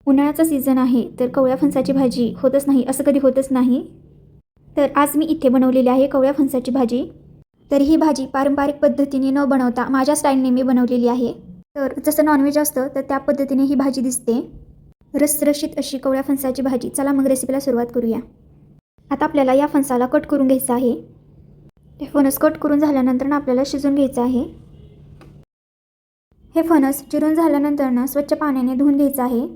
उन्हाळ्याचा सीझन आहे तर कवळ्या फणसाची भाजी होतच नाही असं कधी होतच नाही. तर आज मी इथे बनवलेली आहे कवळ्या फणसाची भाजी. तर ही भाजी पारंपरिक पद्धतीने न बनवता माझ्या स्टाईलने मी बनवलेली आहे. तर जसं नॉनव्हेज असतं तर त्या पद्धतीने ही भाजी दिसते. रसरशीत अशी कवळ्या फणसाची भाजी. चला मग रेसिपीला सुरुवात करूया. आता आपल्याला या फणसाला कट करून घ्यायचं आहे. हे फणस कट करून झाल्यानंतर ना आपल्याला शिजवून घ्यायचं आहे. हे फणस चिरून झाल्यानंतर ना स्वच्छ पाण्याने धुवून घ्यायचं आहे.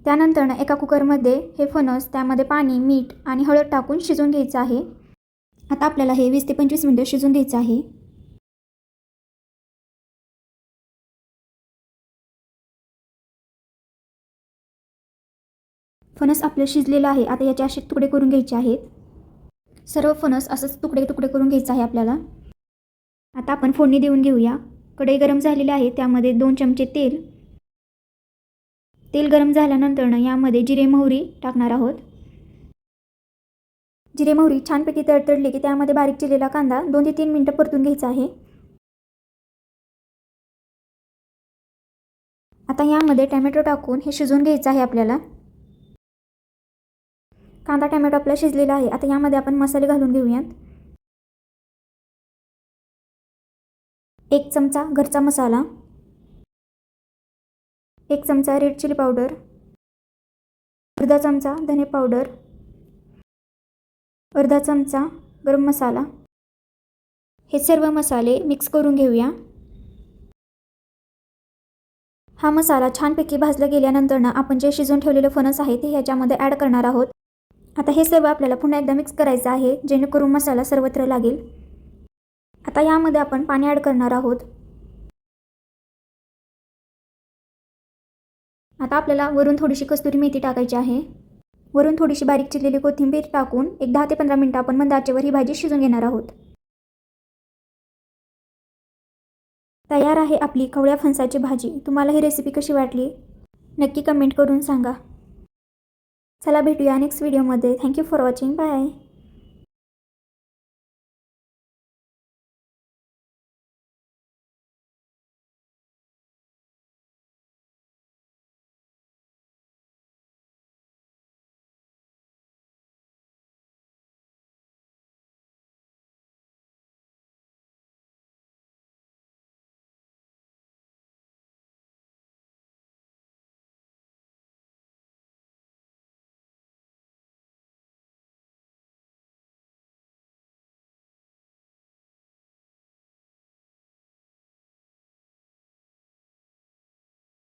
त्यानंतर ना एका कुकरमध्ये हे फणस त्यामध्ये पाणी, मीठ आणि हळद टाकून शिजवून घ्यायचं आहे. आता आपल्याला हे 20 ते 25 मिनिटं शिजवून घ्यायचं आहे. फणस आपलं शिजलेलं आहे. आता याचे असे तुकडे करून घ्यायचे आहेत. सर्व फणस असंच तुकडे तुकडे करून घ्यायचं आहे आपल्याला. आता आपण फोडणी देऊन घेऊया. कढई गरम झालेली आहे. त्यामध्ये 2 चमचे तेल. तेल गरम झाल्यानंतर यामध्ये जिरे मोहरी टाकणार आहोत. जिरे मोहरी छानपैकी तडतडली की त्यामध्ये बारीक चिरलेला कांदा 2 ते 3 मिनिटं परतून घ्यायचा आहे. आता यामध्ये टोमॅटो टाकून हे शिजवून घ्यायचं आहे आपल्याला. कांदा टोमॅटो आपला शिजलेला आहे. आता यामध्ये आपण मसाले घालून घेऊयात. 1 चमचा घरचा मसाला, 1 चमचा रेड चिली पावडर, अर्धा चमचा धने पावडर, अर्धा चमचा गरम मसाला. हे सर्व मसाले मिक्स करून घेऊया. हा मसाला छानपैकी भाजला गेल्यानंतर आपण जे शिजवून ठेवलेले फणस आहे ते ह्याच्यामध्ये ॲड करणार आहोत. आता हे सर्व आपल्याला पुन्हा एकदा मिक्स करायचं आहे जेणेकरून मसाला सर्वत्र लागेल. आता यामध्ये आपण पाणी ॲड करणार आहोत. आता आपल्याला वरून थोडीशी कस्तुरी मेथी टाकायची आहे. वरून थोडीशी बारीक चिरलेली कोथिंबीर टाकून एक 10 ते 15 मिनिटं आपण मंद आचेवर ही भाजी शिजवून घेणार आहोत. तयार आहे आपली कवळ्या फणसाची भाजी. तुम्हाला ही रेसिपी कशी वाटली नक्की कमेंट करून सांगा. चला भेटूया नेक्स्ट व्हिडिओमध्ये. Thank you for watching. बाय.